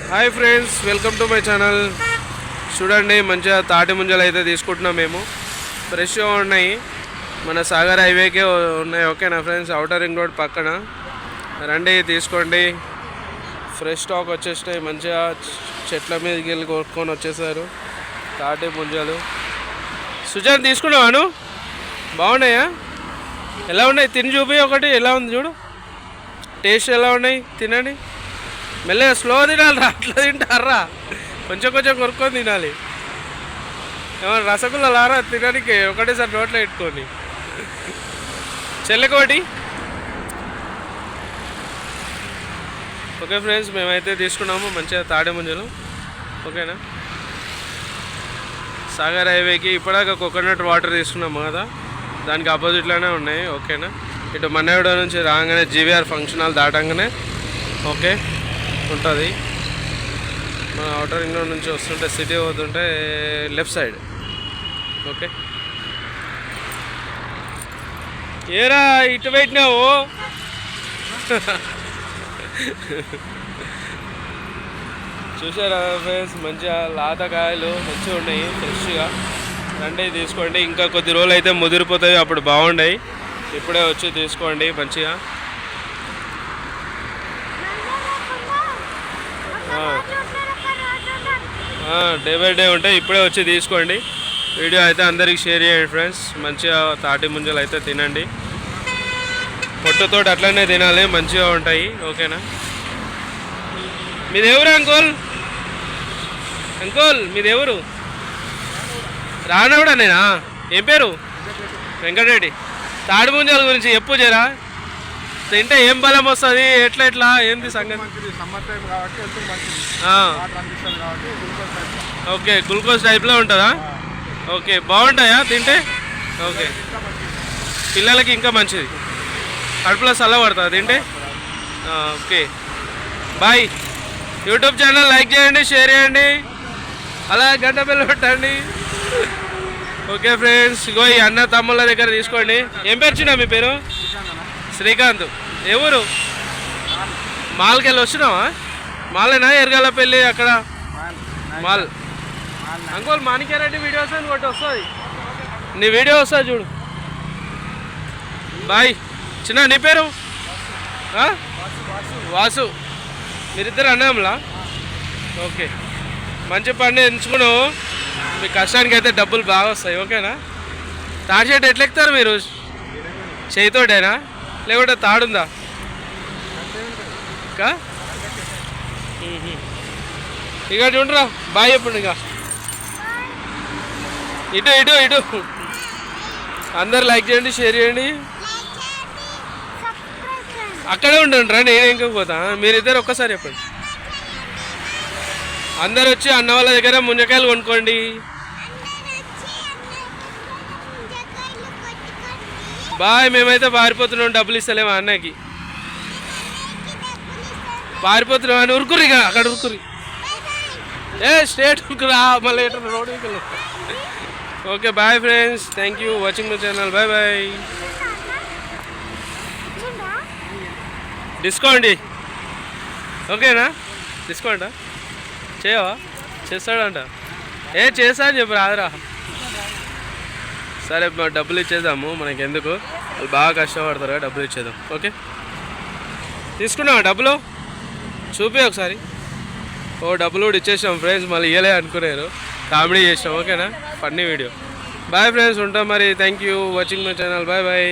Hi friends, welcome to my channel. చూడండి, మంచిగా తాటి ముంజలు అయితే తీసుకుంటున్నాం మేము. ఫ్రెష్గా ఉన్నాయి, మన సాగర్ హైవేకే ఉన్నాయి. ఓకేనా ఫ్రెండ్స్, అవుటర్ రింగ్ రోడ్ పక్కన. రండి తీసుకోండి. ఫ్రెష్ స్టాక్ వచ్చేసినాయి. మంచిగా చెట్ల మీదకి వెళ్ళి కొనుక్కొని వచ్చేసారు తాటి ముంజలు. సుజాన్ తీసుకున్నావాను? బాగున్నాయా? ఎలా ఉన్నాయి? తిని చూపి ఒకటి. ఎలా ఉంది చూడు, టేస్ట్ ఎలా ఉన్నాయి? తినండి. మెల్లగా స్లో తినాలి రా, అట్లా తింటారా? కొంచెం కొంచెం కొనుక్కొని తినాలి. ఏమన్నా రసగుల్లా లారా తినడానికి ఒకటేసారి నోట్లో పెట్టుకొని. చెల్లెకోటి. ఓకే ఫ్రెండ్స్, మేమైతే తీసుకున్నాము మంచిగా తాడే ముంజలు. ఓకేనా, సాగర్ హైవేకి ఇప్పటిదాకా కోకోనట్ వాటర్ తీసుకున్నాము కదా, దానికి ఆపోజిట్లోనే ఉన్నాయి. ఓకేనా, ఇటు మన్నగూడ నుంచి రాగానే జీవీఆర్ ఫంక్షన్ హాల్ దాటంగానే ఓకే ఉంటుంది. మన అవుటర్ రింగ్ రోడ్ నుంచి వస్తుంటే సిటీ పోతుంటే లెఫ్ట్ సైడ్. ఓకే, ఏరా ఇటు పెట్టినావు? చూసారా ఫ్రెండ్స్, మంచిగా లాతకాయలు మంచిగా ఉన్నాయి, ఫ్రెష్గా. రండి తీసుకోండి. ఇంకా కొద్ది రోజులు అయితే ముదిరిపోతాయి, అప్పుడు బాగుంటాయి. ఇప్పుడే వచ్చి తీసుకోండి మంచిగా. డే బై డే ఉంటాయి, ఇప్పుడే వచ్చి తీసుకోండి. వీడియో అయితే అందరికి షేర్ చేయండి ఫ్రెండ్స్. మంచిగా తాటి ముంజలు అయితే తినండి, పొట్టుతో అట్లనే తినాలి, మంచిగా ఉంటాయి. ఓకేనా, మీదెవరు అంకుల్? అంకుల్ మీదెవరు? రానవుడా? నేనా? ఏం పేరు? వెంకటరెడ్డి. తాటి ముంజల గురించి చెప్పు జరా. తింటే ఏం బలం వస్తుంది, ఎట్లా ఏంది సంగతి? ఓకే, గ్లూకోజ్ టైప్లో ఉంటుందా? ఓకే, బాగుంటాయా తింటే? ఓకే, పిల్లలకి ఇంకా మంచిది, కడుపులో చల్లబడుతుంది తింటే. Okay bye. YouTube channel like చేయండి, షేర్ చేయండి, అలా గంట బెల్ పెట్టండి. ఓకే ఫ్రెండ్స్, ఇగో ఈ అన్న తమ్ముళ్ళ దగ్గర తీసుకోండి. ఏం పేరు చిన్న మీ పేరు? శ్రీకాంత్. ఏ ఊరు? మాల్కి వెళ్ళి వచ్చినావా? మాలేనా? ఎరగాలపల్లి అక్కడ మాల్. అంకుల్ మాణిక్యారెడ్డి వీడియోస్ అని ఒకటి వస్తుంది, నీ వీడియో వస్తుంది చూడు. బాయ్. చిన్న నీ పేరు? వాసు. మీరిద్దరు అన్నాంలా? ఓకే, మంచి పని ఎంచుకున్నావు. మీ కష్టానికి అయితే డబ్బులు బాగా వస్తాయి. ఓకేనా, తాడి చెట్టు ఎట్లా ఎక్కుతారు మీరు? చేయితోటేనా లేకుంటే తాడుందా? ఇంకా ఇక చూడరా. బాయ్ చెప్పండి. ఇక ఇటు ఇటు ఇటు అందరు లైక్ చేయండి, షేర్ చేయండి. అక్కడే ఉండండి, నేను ఇంకా పోతా. మీరిద్దరు ఒక్కసారి చెప్పండి. అందరు వచ్చి అన్న వాళ్ళ దగ్గర ముంజకాయలు కొనుక్కోండి. బాయ్. మేమైతే పారిపోతున్నాం, డబ్బులు ఇస్తలేము అన్నకి. పారిపోతున్నాం అని ఉరుకురి, అక్కడ ఉరుకురి. స్ట్రేట్ ఉరుకురా, మళ్ళీ road. Okay bye friends, thank you watching my channel. Bye bye. Discount ఓకేనా? డిస్కౌంటా చేయవా? చేస్తాడంట. చేస్తా అని చెప్పు, రాదురా. సరే డబ్బులు ఇచ్చేద్దాము, మనకి ఎందుకు, వాళ్ళు బాగా కష్టపడతారు కదా, డబ్బులు ఇచ్చేద్దాం. ఓకే, తీసుకున్నావా డబ్బులు? చూపి ఒకసారి. డబ్బులు కూడా ఇచ్చేసాం ఫ్రెండ్స్, మళ్ళీ ఇవ్వలే అనుకున్నారు, కామెడీ చేసాం. ఓకేనా, ఫన్నీ వీడియో. బాయ్ ఫ్రెండ్స్, ఉంటాం మరి. Thank you watching my channel. Bye bye.